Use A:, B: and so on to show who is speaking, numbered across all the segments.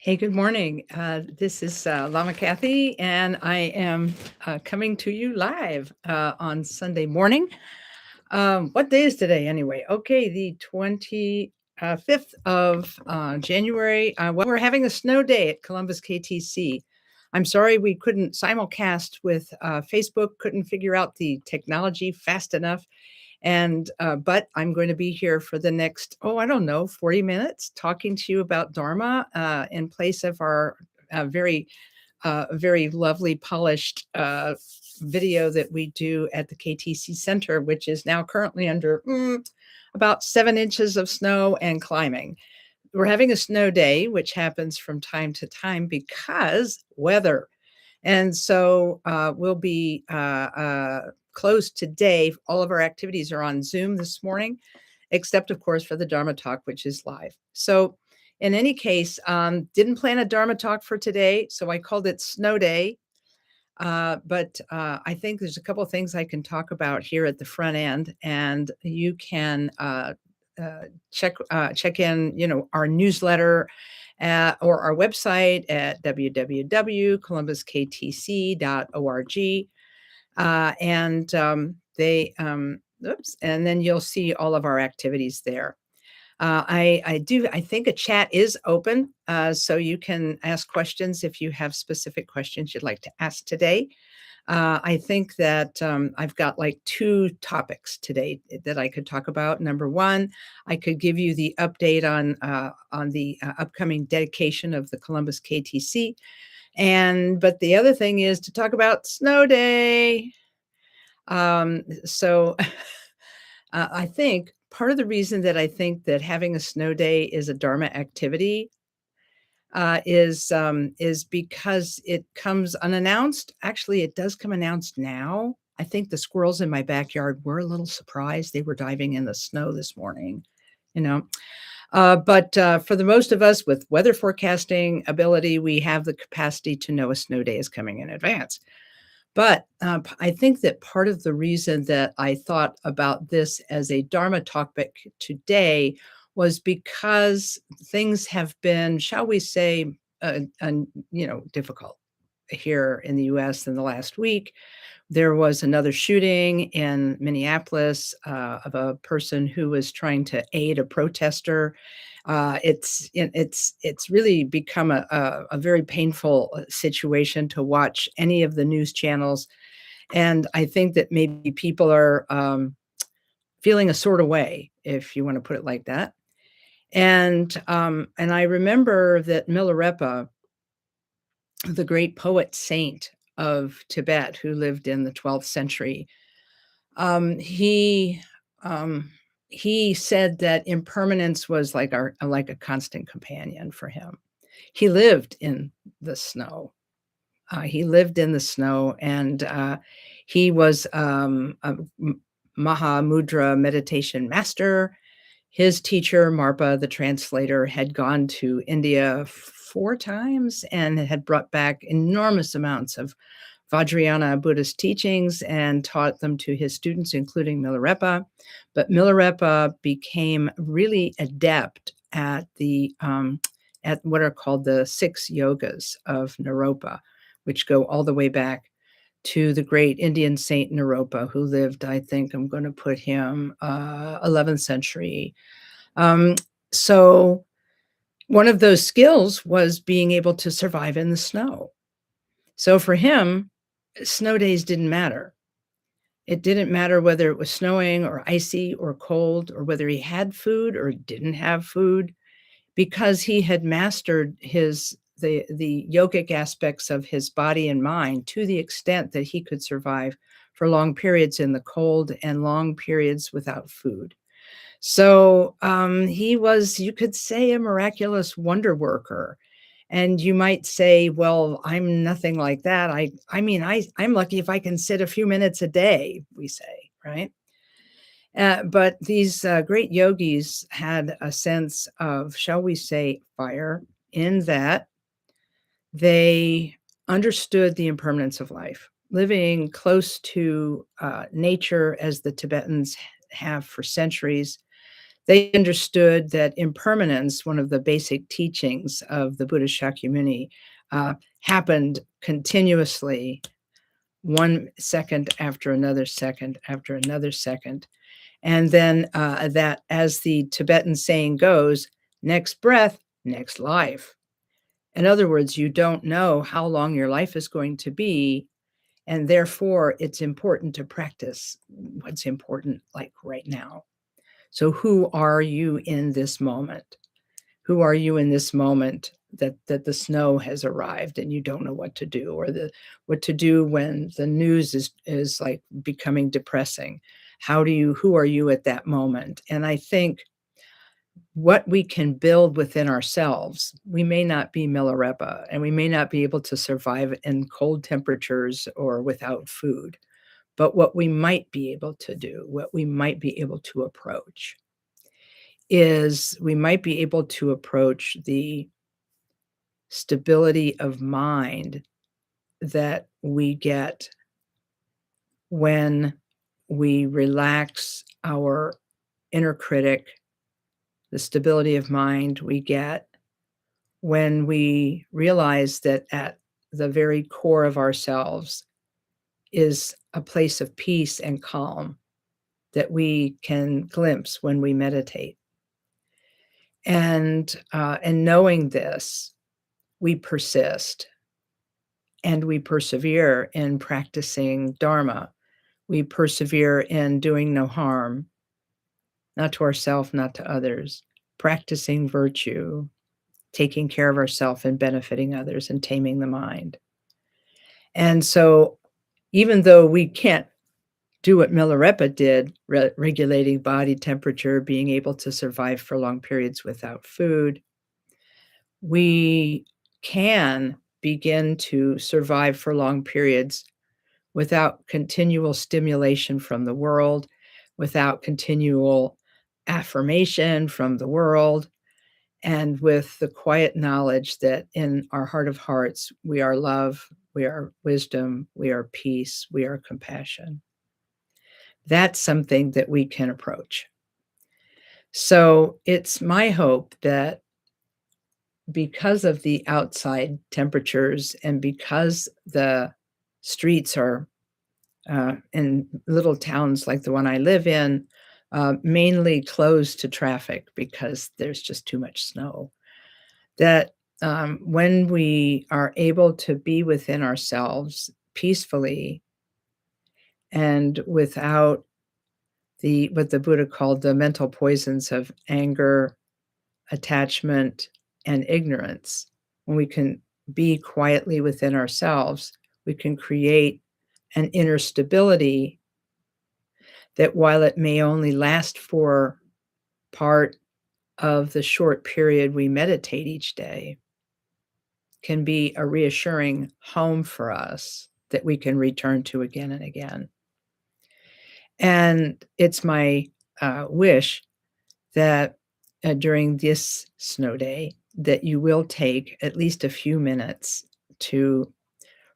A: Hey, good morning. This is Lama Kathy, and I am coming to you live on Sunday morning. What day is today, anyway? Okay, the 25th of January. Well, we're having a snow day at Columbus KTC. I'm sorry we couldn't simulcast with Facebook, couldn't figure out the technology fast enough. And but I'm going to be here for the next, I don't know, 40 minutes talking to you about Dharma in place of our very, very lovely, polished video that we do at the KTC Center, which is now currently under about 7 inches of snow and climbing. We're having a snow day, which happens from time to time because weather. And so we'll be closed today. All of our activities are on Zoom this morning, except, of course, for the Dharma Talk, which is live. So in any case, didn't plan a Dharma Talk for today, so I called it Snow Day. But I think there's a couple of things I can talk about here at the front end, and you can check in, our newsletter or our website at www.columbusktc.org. And and then you'll see all of our activities there. I think a chat is open, so you can ask questions if you have specific questions you'd like to ask today. I think that I've got like two topics today that I could talk about. Number one, I could give you the update on the upcoming dedication of the Columbus KTC, but the other thing is to talk about Snow Day. So I think part of the reason that I think that having a snow day is a Dharma activity is because it comes unannounced. Actually, it does come announced now. I think the squirrels in my backyard were a little surprised. They were diving in the snow this morning, you know. But for the most of us with weather forecasting ability, we have the capacity to know a snow day is coming in advance. But I think that part of the reason that I thought about this as a Dharma topic today was because things have been, shall we say, difficult here in the U.S. in the last week. There was another shooting in Minneapolis of a person who was trying to aid a protester. It's really become a very painful situation to watch any of the news channels, and I think that maybe people are feeling a sort of way, if you want to put it like that. And I remember that Milarepa, the great poet saint of Tibet, who lived in the 12th century, um, he um, he said that impermanence was like a constant companion for him. He lived in the snow. He lived in the snow, and he was a Mahamudra meditation master. His teacher, Marpa, the translator, had gone to India 4 times and had brought back enormous amounts of Vajrayana Buddhist teachings and taught them to his students, including Milarepa. But Milarepa became really adept at at what are called the 6 yogas of Naropa, which go all the way back to the great Indian saint Naropa, who lived, I think I'm going to put him 11th century. Um, so one of those skills was being able to survive in the snow. So for him, snow days didn't matter. It didn't matter whether it was snowing or icy or cold, or whether he had food or didn't have food, because he had mastered the yogic aspects of his body and mind to the extent that he could survive for long periods in the cold and long periods without food. So he was, you could say, a miraculous wonder worker. And you might say, well, I'm nothing like that. I'm lucky if I can sit a few minutes a day, we say, right? But these great yogis had a sense of, shall we say, fire, in that they understood the impermanence of life, living close to nature as the Tibetans have for centuries. They understood that impermanence, one of the basic teachings of the Buddha Shakyamuni, happened continuously, 1 second after another second after another second. And then that, as the Tibetan saying goes, next breath, next life. In other words, you don't know how long your life is going to be, and therefore it's important to practice what's important, like right now. So who are you in this moment? Who are you in this moment that the snow has arrived and you don't know what to do, or what to do when the news is like becoming depressing? Who are you at that moment? And I think what we can build within ourselves, we may not be Milarepa, and we may not be able to survive in cold temperatures or without food, but what we might be able to do, what we might be able to approach, is we might be able to approach the stability of mind that we get when we relax our inner critic, the stability of mind we get when we realize that at the very core of ourselves is a place of peace and calm that we can glimpse when we meditate. And knowing this, we persist and we persevere in practicing Dharma. We persevere in doing no harm, not to ourselves, not to others, practicing virtue, taking care of ourselves and benefiting others, and taming the mind. And so, even though we can't do what Milarepa did, regulating body temperature, being able to survive for long periods without food, we can begin to survive for long periods without continual stimulation from the world, without continual affirmation from the world, and with the quiet knowledge that in our heart of hearts, we are love, we are wisdom, we are peace, we are compassion. That's something that we can approach. So it's my hope that because of the outside temperatures and because the streets are in little towns like the one I live in, mainly closed to traffic because there's just too much snow, that when we are able to be within ourselves peacefully and without what the Buddha called the mental poisons of anger, attachment, and ignorance, when we can be quietly within ourselves, we can create an inner stability that, while it may only last for part of the short period we meditate each day, can be a reassuring home for us that we can return to again and again. And it's my wish that during this snow day, that you will take at least a few minutes to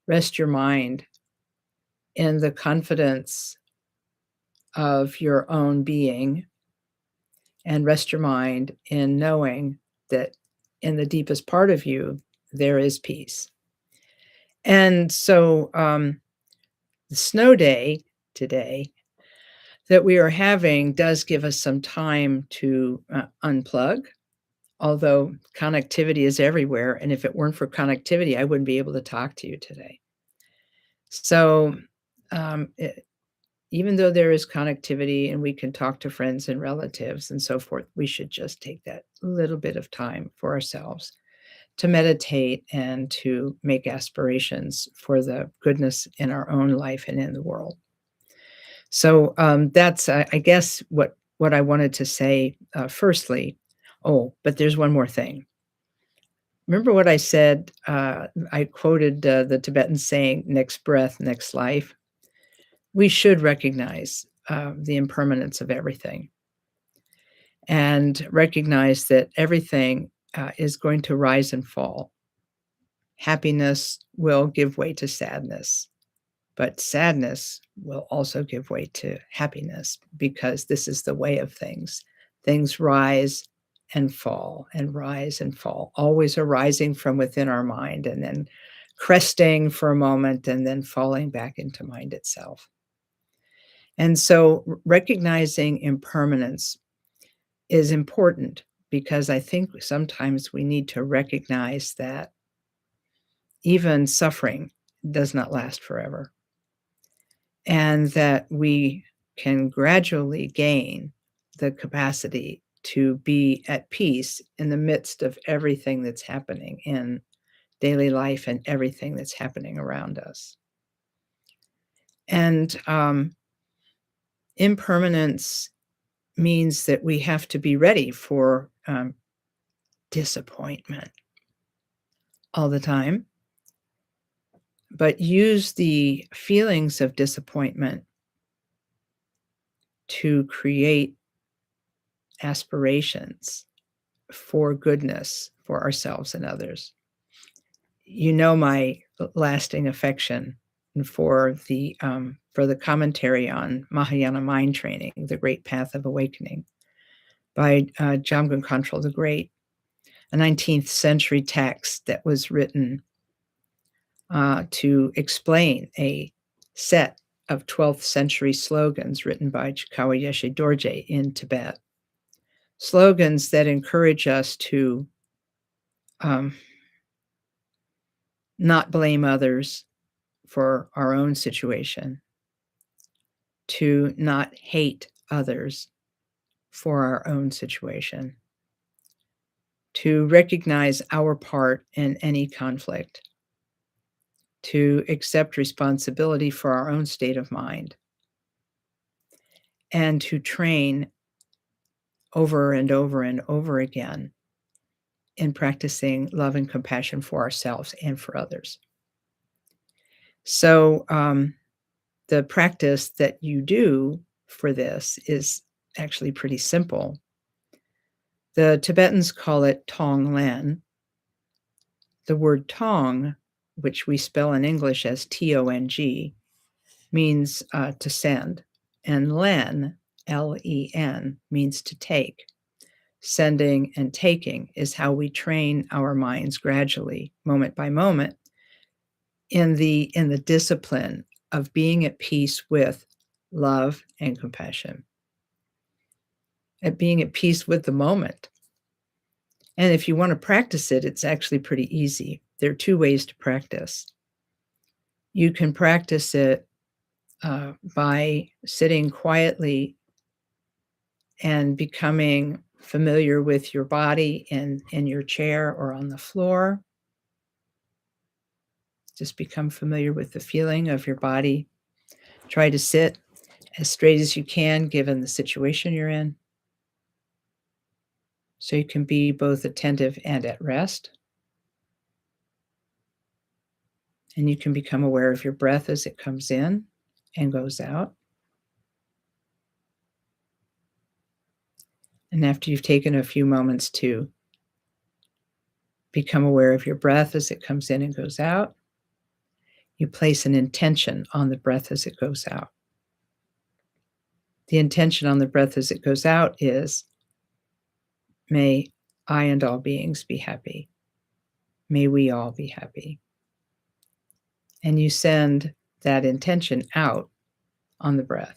A: rest your mind in the confidence of your own being, and rest your mind in knowing that in the deepest part of you, there is peace. And so the snow day today that we are having does give us some time to unplug, although connectivity is everywhere. And if it weren't for connectivity, I wouldn't be able to talk to you today. So even though there is connectivity and we can talk to friends and relatives and so forth, we should just take that little bit of time for ourselves to meditate and to make aspirations for the goodness in our own life and in the world. So that's, I guess, what I wanted to say firstly. Oh, but there's one more thing. Remember what I said? I quoted the Tibetan saying, next breath, next life. We should recognize the impermanence of everything and recognize that everything is going to rise and fall. Happiness will give way to sadness, but sadness will also give way to happiness, because this is the way of things. things rise and fall and rise and fall, always arising from within our mind and then cresting for a moment and then falling back into mind itself. And so recognizing impermanence is important because I think sometimes we need to recognize that even suffering does not last forever, and that we can gradually gain the capacity to be at peace in the midst of everything that's happening in daily life and everything that's happening around us. And impermanence means that we have to be ready for disappointment all the time, but use the feelings of disappointment to create aspirations for goodness for ourselves and others. You know my lasting affection for the commentary on Mahayana mind training, The Great Path of Awakening, by Jamgon Kongtrul the Great, a 19th century text that was written to explain a set of 12th century slogans written by Chikawa Yeshe Dorje in Tibet. Slogans that encourage us to not blame others for our own situation, to not hate others for our own situation, to recognize our part in any conflict, to accept responsibility for our own state of mind, and to train over and over and over again in practicing love and compassion for ourselves and for others. So, the practice that you do for this is actually pretty simple. The Tibetans call it Tong Len. The word Tong, which we spell in English as Tong, means to send, and Len, Len, means to take. Sending and taking is how we train our minds gradually, moment by moment, in the discipline of being at peace with love and compassion, at being at peace with the moment. And if you want to practice it, it's actually pretty easy. There are two ways to practice. You can practice it by sitting quietly and becoming familiar with your body in your chair or on the floor. Just become familiar with the feeling of your body. Try to sit as straight as you can, given the situation you're in, so you can be both attentive and at rest. And you can become aware of your breath as it comes in and goes out. And after you've taken a few moments to become aware of your breath as it comes in and goes out, you place an intention on the breath as it goes out. The intention on the breath as it goes out is, may I and all beings be happy. May we all be happy. And you send that intention out on the breath.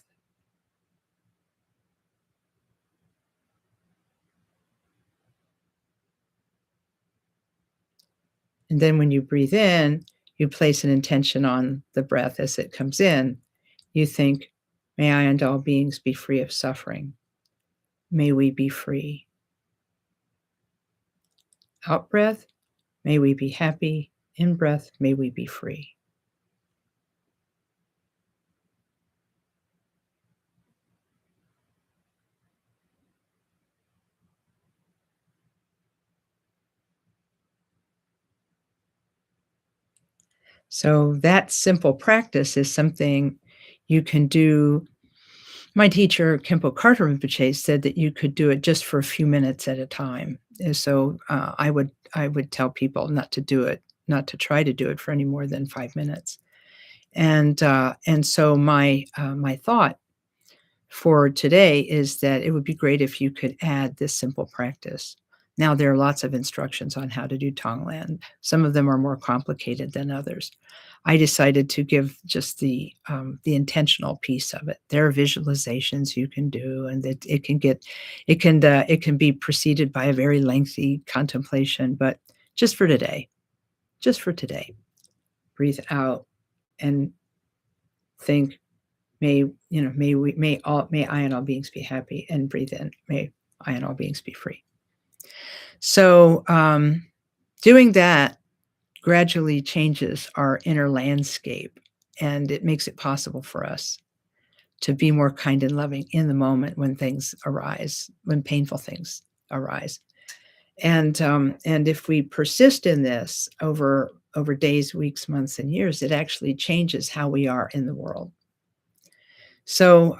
A: And then when you breathe in, you place an intention on the breath as it comes in. You think, may I and all beings be free of suffering. May we be free. Out breath, may we be happy. In breath, may we be free. So that simple practice is something you can do. My teacher, Khenpo Karthar Rinpoche, said that you could do it just for a few minutes at a time. And so I would tell people not to do it, not to try to do it for any more than 5 minutes. And so my thought for today is that it would be great if you could add this simple practice. Now, there are lots of instructions on how to do Tonglen. Some of them are more complicated than others. I decided to give just the intentional piece of it. There are visualizations you can do, and that it can be preceded by a very lengthy contemplation. But just for today, breathe out and think. May I and all beings be happy, and breathe in. May I and all beings be free. So, doing that gradually changes our inner landscape, and it makes it possible for us to be more kind and loving in the moment when things arise, when painful things arise. And if we persist in this over days, weeks, months, and years, it actually changes how we are in the world. So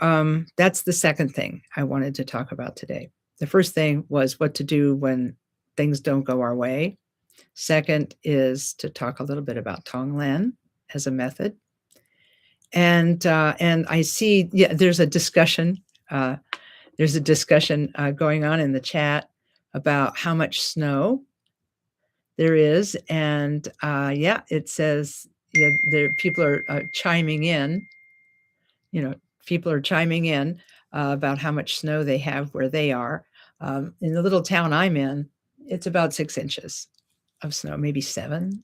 A: that's the second thing I wanted to talk about today. The first thing was what to do when things don't go our way. Second is to talk a little bit about Tonglen as a method. And I see, there's a discussion. There's a discussion going on in the chat about how much snow there is, and it says people are chiming in. People are chiming in about how much snow they have where they are. In the little town I'm in, it's about 6 inches of snow, maybe 7.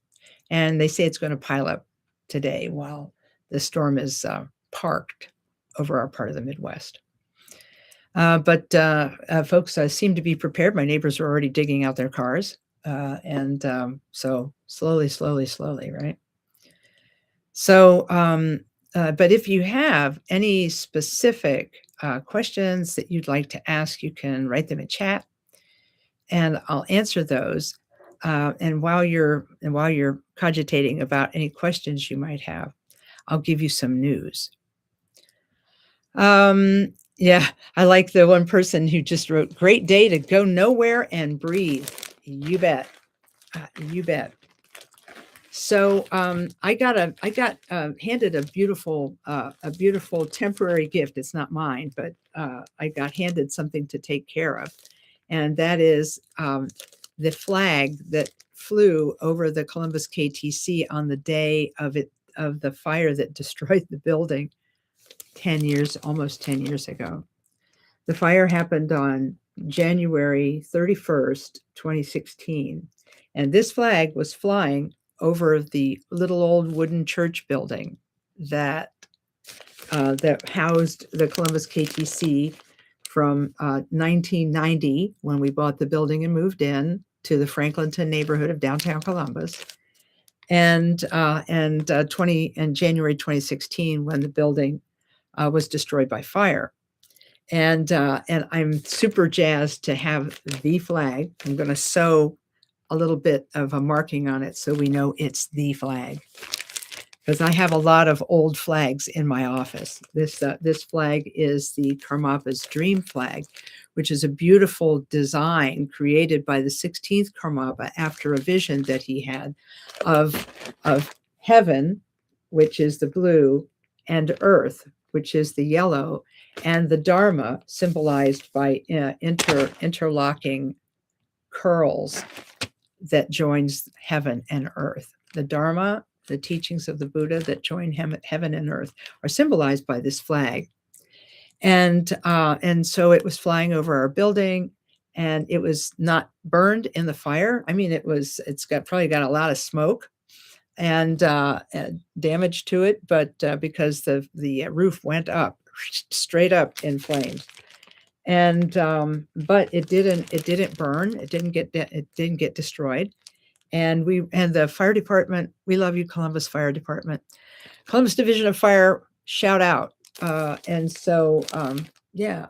A: And they say it's going to pile up today while the storm is parked over our part of the Midwest. But folks seem to be prepared. My neighbors are already digging out their cars. So slowly, right? So, but if you have any specific questions that you'd like to ask, you can write them in chat, and I'll answer those. And while you're cogitating about any questions you might have, I'll give you some news. I like the one person who just wrote, "Great day to go nowhere and breathe." You bet. You bet. So I got handed a beautiful temporary gift. It's not mine, but I got handed something to take care of, and that is the flag that flew over the Columbus KTC on the day of the fire that destroyed the building almost 10 years ago. The fire happened on January 31st, 2016, and this flag was flying over the little old wooden church building that housed the Columbus KTC from 1990, when we bought the building and moved in, to the Franklinton neighborhood of downtown Columbus, and January 2016, when the building was destroyed by fire. And I'm super jazzed to have the flag. I'm going to sew a little bit of a marking on it so we know it's the flag, because I have a lot of old flags in my office. This flag is the Karmapa's Dream Flag, which is a beautiful design created by the 16th Karmapa after a vision that he had of heaven, which is the blue, and earth, which is the yellow, and the Dharma, symbolized by interlocking curls that joins heaven and earth. The Dharma, the teachings of the Buddha that join heaven and earth, are symbolized by this flag. And so it was flying over our building, and it was not burned in the fire. I mean, it's probably got a lot of smoke and damage to it, but because the roof went up straight up in flames, and but it didn't burn. It didn't get destroyed. And the fire department, we love you, Columbus Fire Department, Columbus Division of Fire, shout out. And so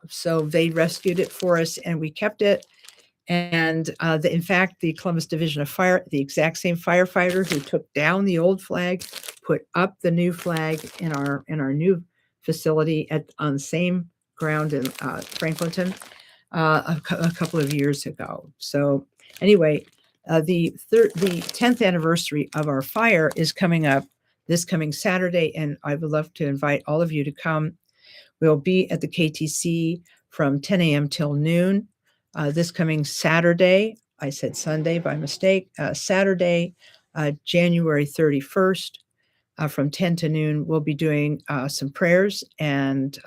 A: so they rescued it for us, and we kept it. And in fact, the Columbus Division of Fire, the exact same firefighter who took down the old flag, put up the new flag in our new facility on the same ground in Franklinton a couple of years ago. So anyway, the 10th anniversary of our fire is coming up this coming Saturday, and I would love to invite all of you to come. We'll be at the KTC from 10 a.m. till noon. This coming Saturday, I said Sunday by mistake, Saturday, January 31st, from 10 to noon, we'll be doing some prayers and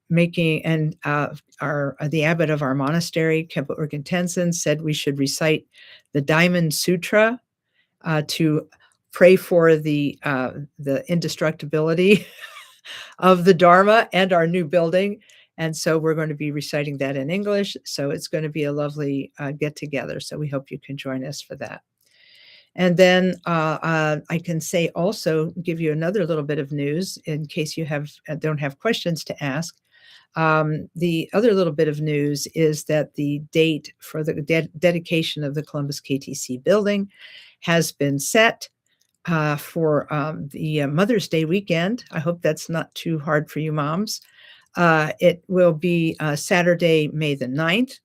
A: making, and the abbot of our monastery, Kempo Urgyen Tenzin, said we should recite the Diamond Sutra to pray for the indestructibility of the Dharma and our new building. And so we're going to be reciting that in English. So it's going to be a lovely get together. So we hope you can join us for that. And then I can say also, give you another little bit of news in case you don't have questions to ask. The other little bit of news is that the date for the dedication of the Columbus KTC building has been set for the Mother's Day weekend. I hope that's not too hard for you moms. It will be Saturday, May the 9th.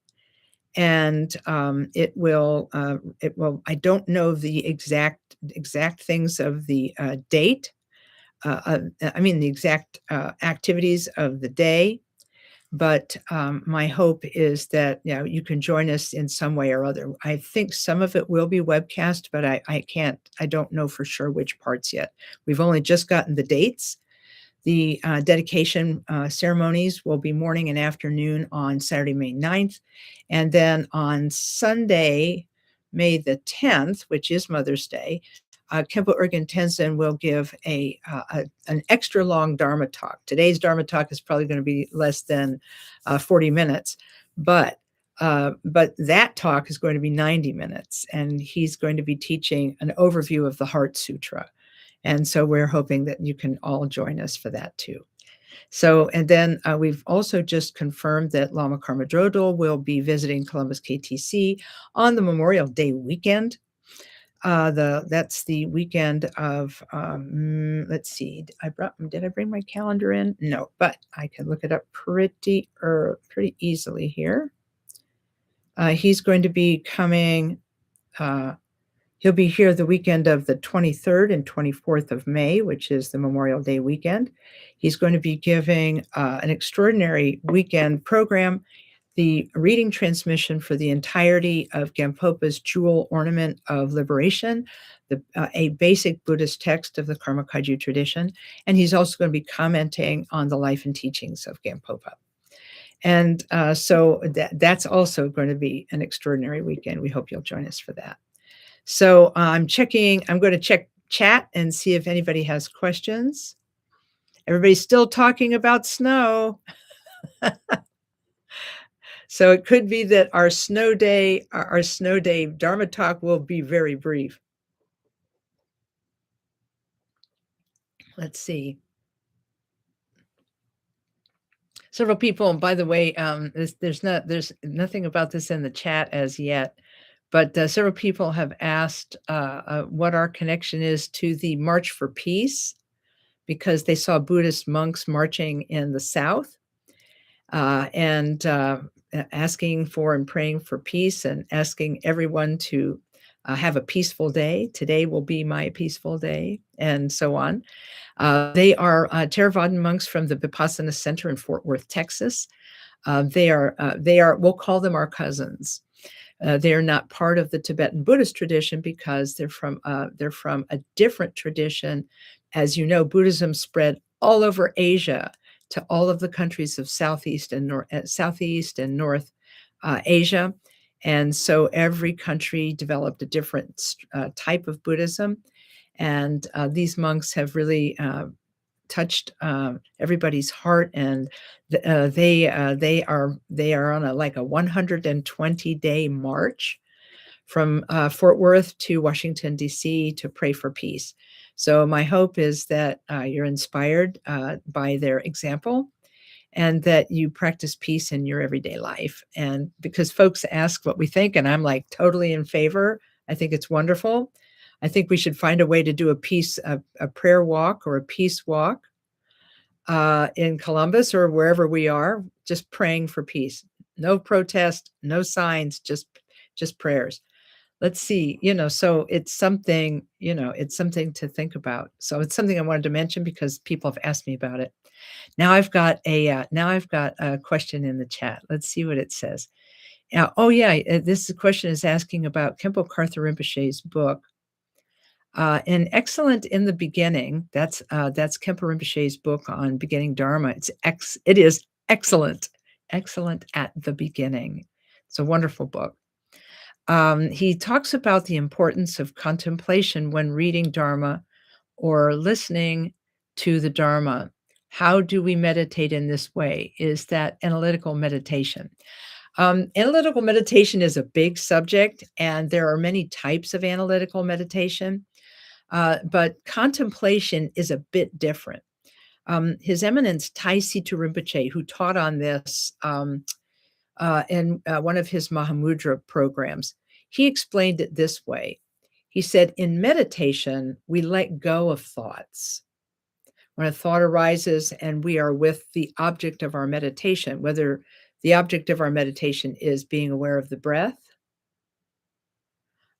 A: And it will, I don't know the exact things of the date. I mean, the exact activities of the day. But my hope is that you can join us in some way or other. I think some of it will be webcast, but I don't know for sure which parts yet. We've only just gotten the dates. The dedication ceremonies will be morning and afternoon on Saturday, May 9th. And then on Sunday, May the 10th, which is Mother's Day, Kempo Urgyen Tenzin will give an extra long Dharma talk. Today's Dharma talk is probably going to be less than 40 minutes, but that talk is going to be 90 minutes, and he's going to be teaching an overview of the Heart Sutra. And so we're hoping that you can all join us for that too. So, and then we've also just confirmed that Lama Karma Drodol will be visiting Columbus KTC on the Memorial Day weekend. That's the weekend of, let's see, did I bring my calendar in? No, but I can look it up pretty easily here. He's going to be coming, he'll be here the weekend of the 23rd and 24th of May, which is the Memorial Day weekend. He's going to be giving an extraordinary weekend program, the reading transmission for the entirety of Gampopa's Jewel Ornament of Liberation, a basic Buddhist text of the Karma Kagyu tradition. And he's also going to be commenting on the life and teachings of Gampopa. And so that's also going to be an extraordinary weekend. We hope you'll join us for that. So I'm going to check chat and see if anybody has questions. Everybody's still talking about snow. So it could be that our snow day Dharma talk will be very brief. Let's see. Several people, and by the way, there's nothing about this in the chat as yet, but several people have asked what our connection is to the March for Peace, because they saw Buddhist monks marching in the South and asking for and praying for peace and asking everyone to have a peaceful day. Today will be my peaceful day, and so on. They are Theravadan monks from the Vipassana Center in Fort Worth, Texas. They are, we'll call them our cousins. They are not part of the Tibetan Buddhist tradition because they're from a different tradition. As you know, Buddhism spread all over Asia to all of the countries of Southeast and North Asia. And so every country developed a different type of Buddhism. And these monks have really touched everybody's heart, and they are on a 120-day march from Fort Worth to Washington, D.C. to pray for peace. So my hope is that you're inspired by their example and that you practice peace in your everyday life. And because folks ask what we think, and I'm like totally in favor. I think it's wonderful. I think we should find a way to do a prayer walk or a peace walk in Columbus or wherever we are, just praying for peace. No protest, no signs, just prayers. Let's see, so it's something, it's something to think about. So it's something I wanted to mention because people have asked me about it. Now I've got a question in the chat. Let's see what it says. Oh yeah, this question is asking about Khenpo Karthar Rinpoche's book. And excellent in the beginning. That's Khenpo Rinpoche's book on beginning Dharma. It is excellent, excellent at the beginning. It's a wonderful book. He talks about the importance of contemplation when reading Dharma or listening to the Dharma. How do we meditate in this way? Is that analytical meditation? Analytical meditation is a big subject, and there are many types of analytical meditation. But contemplation is a bit different. His Eminence Tai Situ Rinpoche, who taught on this in one of his Mahamudra programs, he explained it this way. He said, in meditation, we let go of thoughts. When a thought arises and we are with the object of our meditation, whether the object of our meditation is being aware of the breath,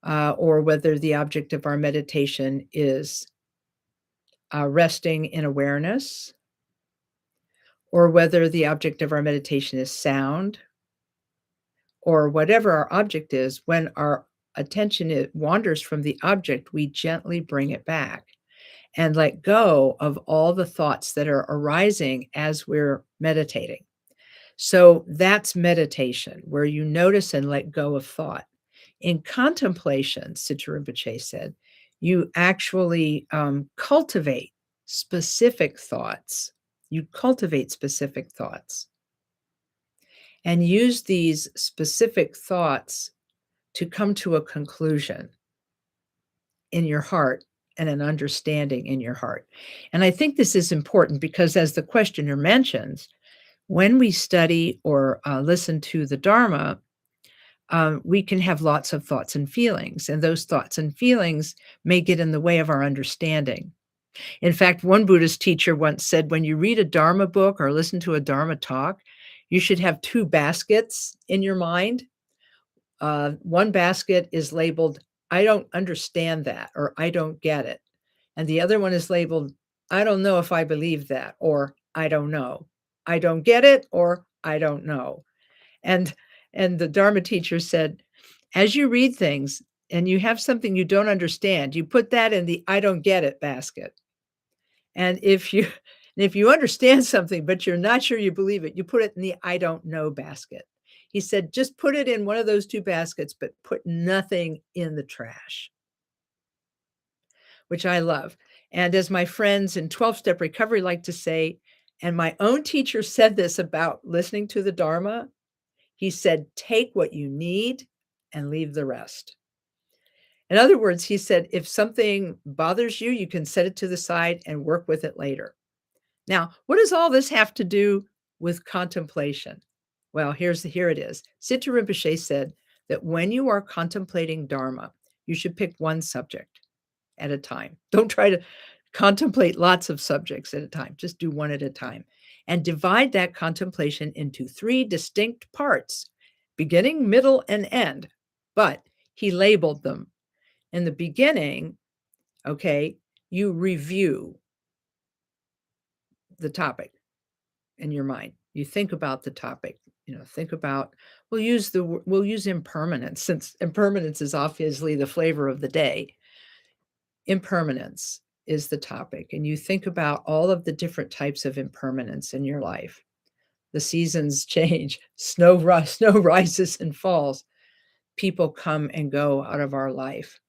A: or whether the object of our meditation is resting in awareness, or whether the object of our meditation is sound, or whatever our object is, when our attention wanders from the object, we gently bring it back and let go of all the thoughts that are arising as we're meditating. So that's meditation, where you notice and let go of thought. In contemplation, Situ Rinpoche said, you actually cultivate specific thoughts. You cultivate specific thoughts and use these specific thoughts to come to a conclusion in your heart and an understanding in your heart. And I think this is important because, as the questioner mentions, when we study or listen to the Dharma, we can have lots of thoughts and feelings, and those thoughts and feelings may get in the way of our understanding. In fact, one Buddhist teacher once said, when you read a Dharma book or listen to a Dharma talk, you should have two baskets in your mind. One basket is labeled, I don't understand that, or I don't get it. And the other one is labeled, I don't know if I believe that, or I don't know. I don't get it, or I don't know. And the Dharma teacher said, as you read things and you have something you don't understand, you put that in the I don't get it basket. And if you understand something, but you're not sure you believe it, you put it in the I don't know basket. He said, just put it in one of those two baskets, but put nothing in the trash, which I love. And as my friends in 12-step recovery like to say, and my own teacher said this about listening to the Dharma, he said, take what you need and leave the rest. In other words, he said, if something bothers you, you can set it to the side and work with it later. Now, what does all this have to do with contemplation? Well, here it is. Situ Rinpoche said that when you are contemplating Dharma, you should pick one subject at a time. Don't try to contemplate lots of subjects at a time. Just do one at a time. And divide that contemplation into three distinct parts, beginning, middle, and end. But he labeled them. In the beginning, okay, you review the topic in your mind. You think about the topic, think about, we'll use impermanence, since impermanence is obviously the flavor of the day. Impermanence is the topic, and you think about all of the different types of impermanence in your life. The seasons change, snow rises and falls. People come and go out of our life.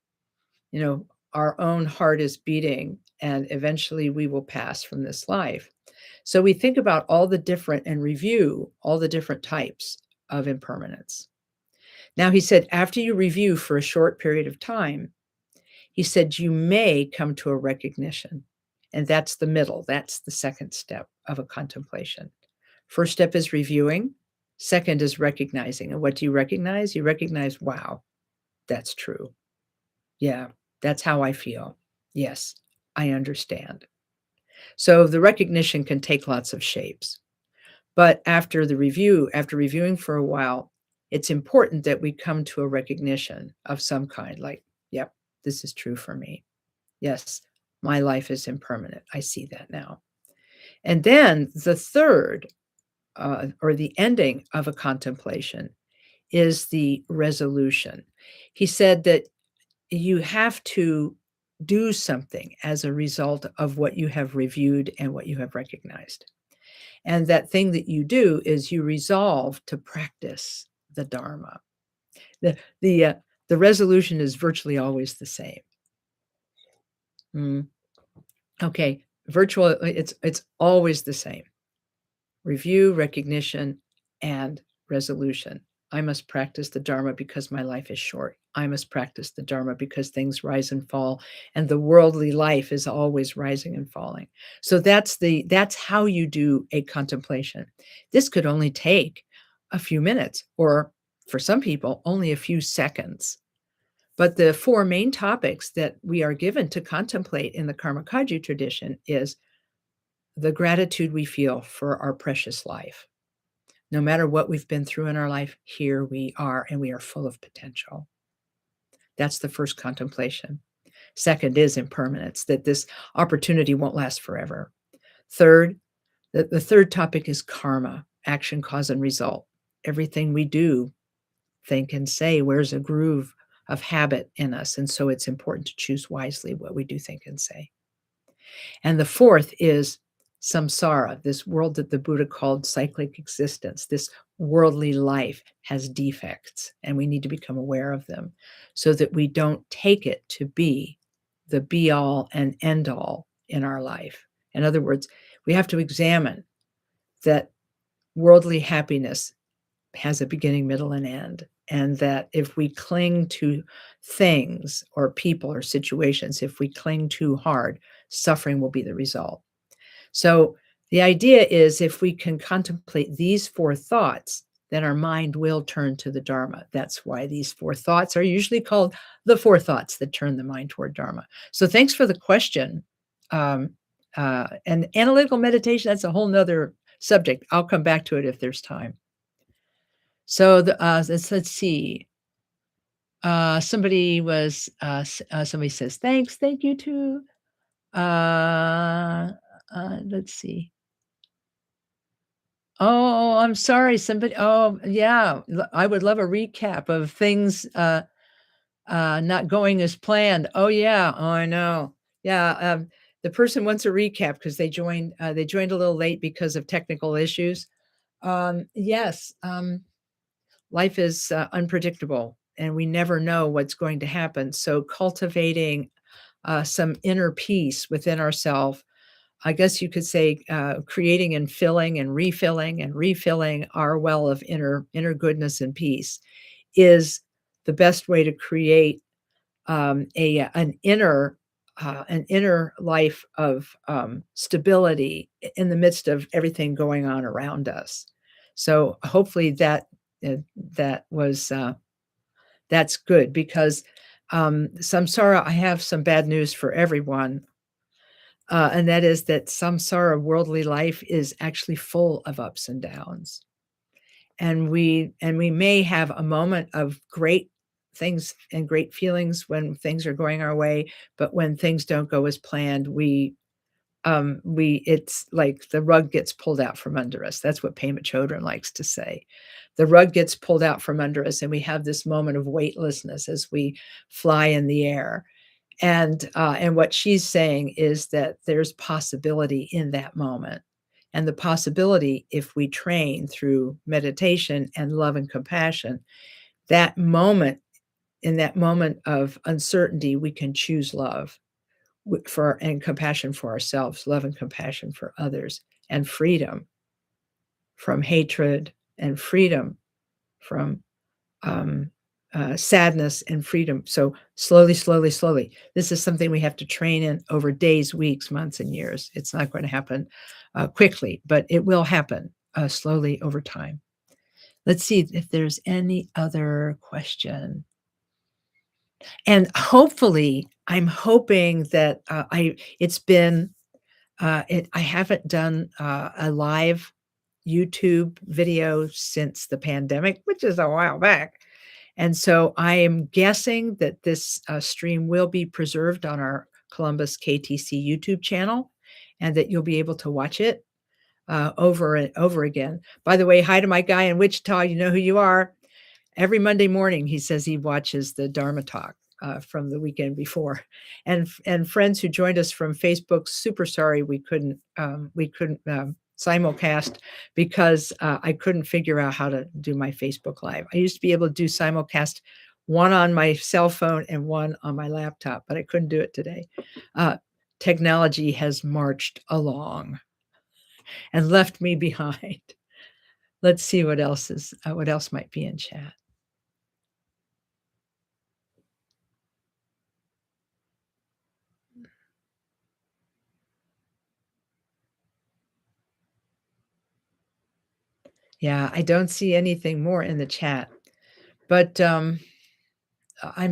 A: Our own heart is beating, and eventually we will pass from this life. So we think about all the different and review all the different types of impermanence. Now, he said, after you review for a short period of time, he said, you may come to a recognition. And that's the middle. That's the second step of a contemplation. First step is reviewing. Second is recognizing. And what do you recognize? You recognize, wow, that's true. Yeah, that's how I feel. Yes, I understand. So the recognition can take lots of shapes. But after reviewing for a while, it's important that we come to a recognition of some kind, like, yep, this is true for me. Yes, my life is impermanent. I see that now. And then the third, or the ending of a contemplation, is the resolution. He said that you have to do something as a result of what you have reviewed and what you have recognized. And that thing that you do is you resolve to practice the Dharma. The the, uh, the resolution is virtually always the same. Mm, okay, it's always the same. Review, recognition, and resolution. I must practice the Dharma because my life is short. I must practice the Dharma because things rise and fall, and the worldly life is always rising and falling. So that's how you do a contemplation. This could only take a few minutes, or for some people, only a few seconds. But the four main topics that we are given to contemplate in the Karma Kagyu tradition is the gratitude we feel for our precious life. No matter what we've been through in our life, here we are, and we are full of potential. That's the first contemplation. Second is impermanence, that this opportunity won't last forever. Third, the third topic is karma, action, cause, and result. Everything we do, think, and say wears a groove of habit in us, and so it's important to choose wisely what we do, think, and say. And the fourth is samsara, this world that the Buddha called cyclic existence. This worldly life has defects, and we need to become aware of them so that we don't take it to be the be all and end all in our life. In other words, we have to examine that worldly happiness has a beginning, middle, and end. And that if we cling to things or people or situations, if we cling too hard, suffering will be the result. So the idea is if we can contemplate these four thoughts, then our mind will turn to the Dharma. That's why these four thoughts are usually called the four thoughts that turn the mind toward Dharma. So thanks for the question. And analytical meditation, that's a whole nother subject. I'll come back to it if there's time. So let's see. Somebody says, thank you too. Let's see. Oh, I'm sorry. Yeah, I would love a recap of things not going as planned. Oh yeah, oh I know. Yeah, the person wants a recap because they joined a little late because of technical issues. Yes, life is unpredictable, and we never know what's going to happen. So cultivating some inner peace within ourselves, I guess you could say, creating and filling and refilling our well of inner goodness and peace is the best way to create an inner life of stability in the midst of everything going on around us. So hopefully that was that's good, because samsara, I have some bad news for everyone. And that is that samsara, worldly life, is actually full of ups and downs. And we may have a moment of great things and great feelings when things are going our way, but when things don't go as planned, it's like the rug gets pulled out from under us. That's what Pema Chodron likes to say. The rug gets pulled out from under us, and we have this moment of weightlessness as we fly in the air. And what she's saying is that there's possibility in that moment. And the possibility, if we train through meditation and love and compassion, that moment, in that moment of uncertainty, we can choose love and compassion for ourselves, love and compassion for others, and freedom from hatred, and freedom from sadness, and freedom. So slowly, slowly, slowly. This is something we have to train in over days, weeks, months, and years. It's not going to happen quickly, but it will happen slowly over time. Let's see if there's any other question. And hopefully, I'm hoping that I haven't done a live YouTube video since the pandemic, which is a while back. And so I am guessing that this stream will be preserved on our Columbus KTC YouTube channel, and that you'll be able to watch it. over and over again. By the way, hi to my guy in Wichita. You know who you are. Every Monday morning, he says he watches the Dharma talk from the weekend before, and friends who joined us from Facebook. Super sorry we couldn't simulcast because I couldn't figure out how to do my Facebook Live. I used to be able to do simulcast one on my cell phone and one on my laptop, but I couldn't do it today. Technology has marched along and left me behind. Let's see what else might be in chat. Yeah, I don't see anything more in the chat, but I'm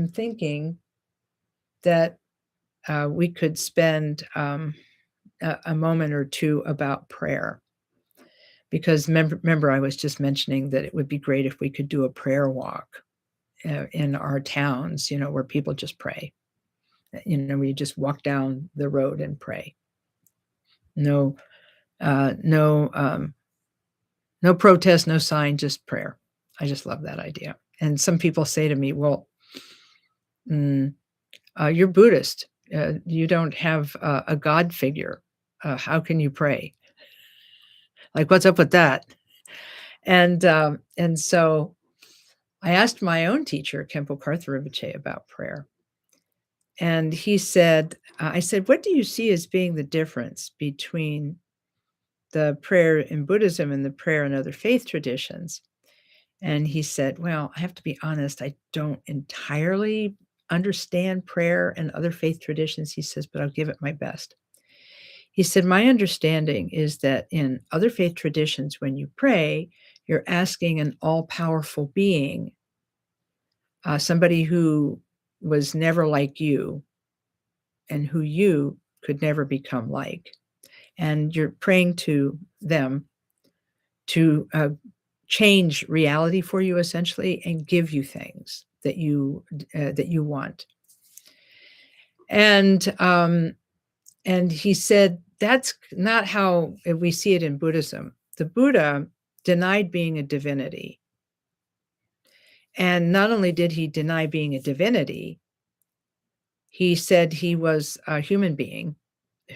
A: thinking that we could spend a moment or two about prayer because remember I was just mentioning that it would be great if we could do a prayer walk in our towns, where people just pray. Where you just walk down the road and pray. No, no protest, no sign, just prayer. I just love that idea. And some people say to me, "Well, you're Buddhist. You don't have a God figure. How can you pray? Like, what's up with that?" And so I asked my own teacher, Kempo Karthar Rinpoche, about prayer. And he said, I said, "What do you see as being the difference between the prayer in Buddhism and the prayer in other faith traditions?" And he said, "Well, I have to be honest, I don't entirely understand prayer and other faith traditions," he says, "but I'll give it my best." He said, "My understanding is that in other faith traditions, when you pray, you're asking an all-powerful being, somebody who was never like you and who you could never become like. And you're praying to them to change reality for you essentially and give you things that you want." And he said that's not how we see it in Buddhism. The Buddha denied being a divinity. And not only did he deny being a divinity, he said he was a human being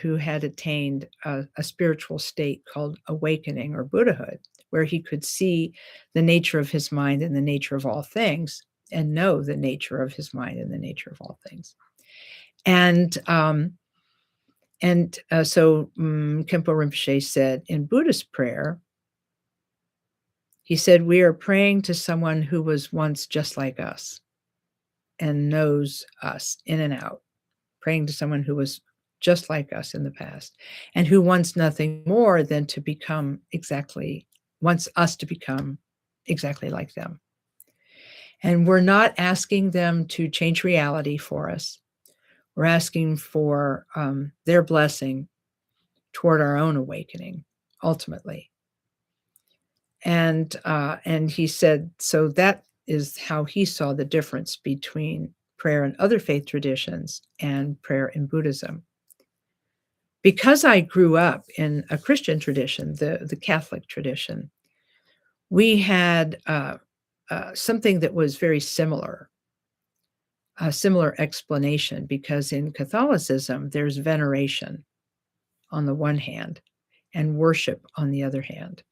A: who had attained a spiritual state called awakening or Buddhahood, where he could see the nature of his mind and the nature of all things and know the nature of his mind and the nature of all things. And so Khenpo Rinpoche said in Buddhist prayer, he said, "We are praying to someone who was once just like us and knows us in and out, praying to someone who was just like us in the past and who wants nothing more than wants us to become exactly like them. And we're not asking them to change reality for us. We're asking for their blessing toward our own awakening, ultimately." And he said, so that is how he saw the difference between prayer in other faith traditions and prayer in Buddhism. Because I grew up in a Christian tradition, the Catholic tradition, we had something that was very similar, a similar explanation, because in Catholicism, there's veneration on the one hand and worship on the other hand.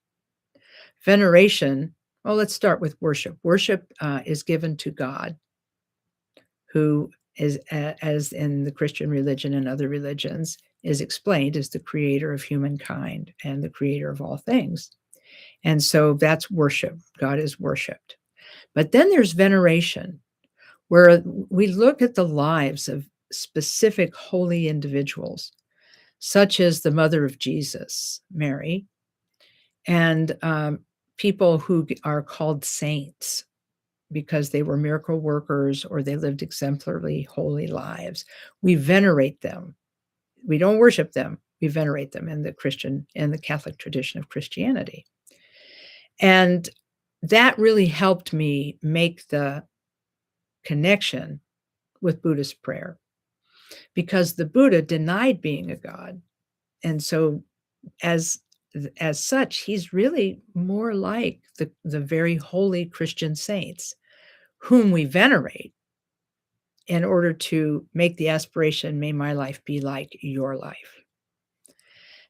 A: Veneration, well, let's start with worship. Worship is given to God, who is, as in the Christian religion and other religions, is explained as the creator of humankind and the creator of all things. And so that's worship. God is worshiped. But then there's veneration, where we look at the lives of specific holy individuals, such as the mother of Jesus, Mary, and people who are called saints because they were miracle workers or they lived exemplarily holy lives. We venerate them. We don't worship them. We venerate them in the Christian and the Catholic tradition of Christianity. And that really helped me make the connection with Buddhist prayer, because the Buddha denied being a god. And so as as such, he's really more like the very holy Christian saints whom we venerate in order to make the aspiration, may my life be like your life.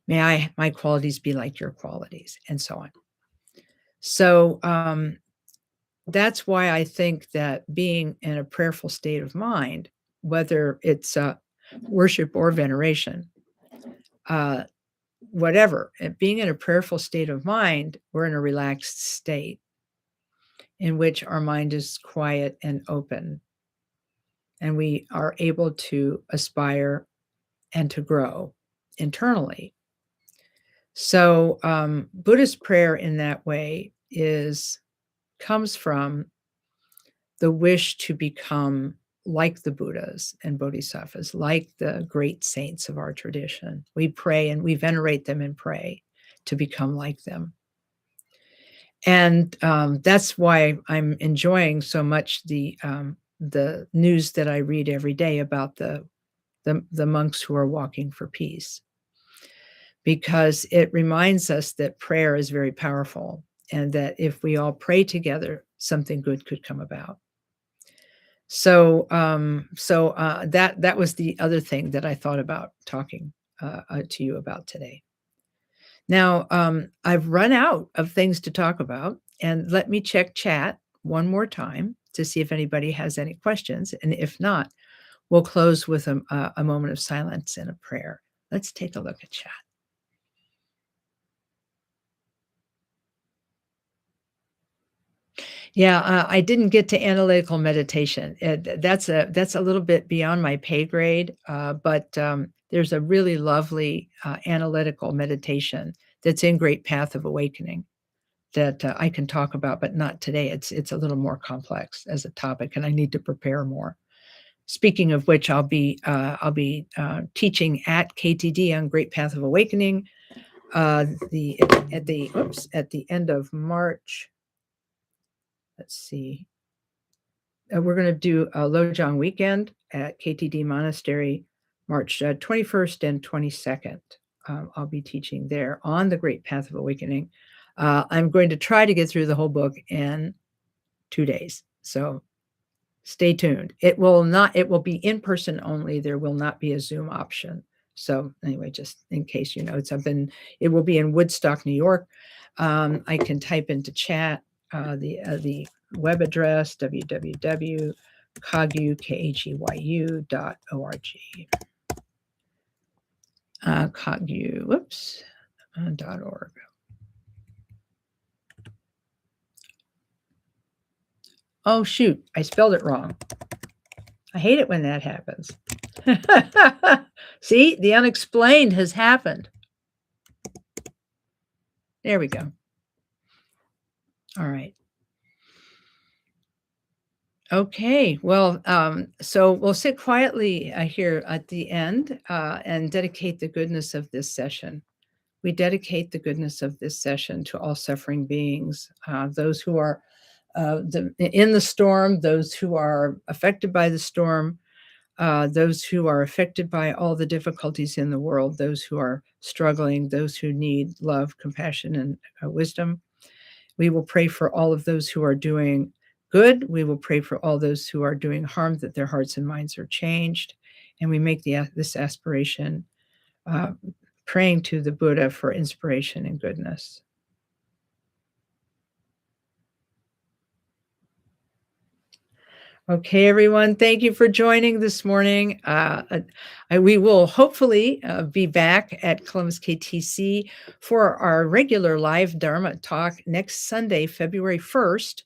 A: May my qualities be like your qualities, and so on. So that's why I think that being in a prayerful state of mind, whether it's worship or veneration, whatever, being in a prayerful state of mind, we're in a relaxed state in which our mind is quiet and open, and we are able to aspire and to grow internally. So Buddhist prayer in that way comes from the wish to become like the Buddhas and Bodhisattvas, like the great saints of our tradition. We pray and we venerate them and pray to become like them. And that's why I'm enjoying so much the news that I read every day about the monks who are walking for peace, because it reminds us that prayer is very powerful, and that if we all pray together, something good could come about. So, that was the other thing that I thought about talking to you about today. Now, I've run out of things to talk about, and let me check chat one more time to see if anybody has any questions, and if not, we'll close with a moment of silence and a prayer. Let's take a look at chat. Yeah, I didn't get to analytical meditation. That's a little bit beyond my pay grade, but there's a really lovely analytical meditation that's in Great Path of Awakening that I can talk about, but not today. It's a little more complex as a topic, and I need to prepare more. Speaking of which, I'll be teaching at KTD on Great Path of Awakening at the end of March. Let's see. We're going to do a Lojong weekend at KTD Monastery, March 21st and 22nd. I'll be teaching there on the Great Path of Awakening. I'm going to try to get through the whole book in 2 days. So stay tuned. It will be in person only. There will not be a Zoom option. So anyway, just in case you know, it will be in Woodstock, New York. I can type into chat the web address, www.kagyu.org. .org. Oh, shoot, I spelled it wrong. I hate it when that happens. See, the unexplained has happened. There we go. All right. Okay, well, so we'll sit quietly here at the end and dedicate the goodness of this session. We dedicate the goodness of this session to all suffering beings, those who are in the storm, those who are affected by the storm, those who are affected by all the difficulties in the world, those who are struggling, those who need love, compassion, and wisdom. We will pray for all of those who are doing good. We will pray for all those who are doing harm, that their hearts and minds are changed. And we make this aspiration, praying to the Buddha for inspiration and goodness. Okay, everyone, thank you for joining this morning. We will hopefully be back at Columbus KTC for our regular live Dharma talk next Sunday, February 1st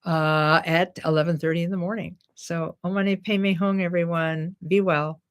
A: at 11:30 in the morning. So, Omane Peme Hong, everyone. Be well.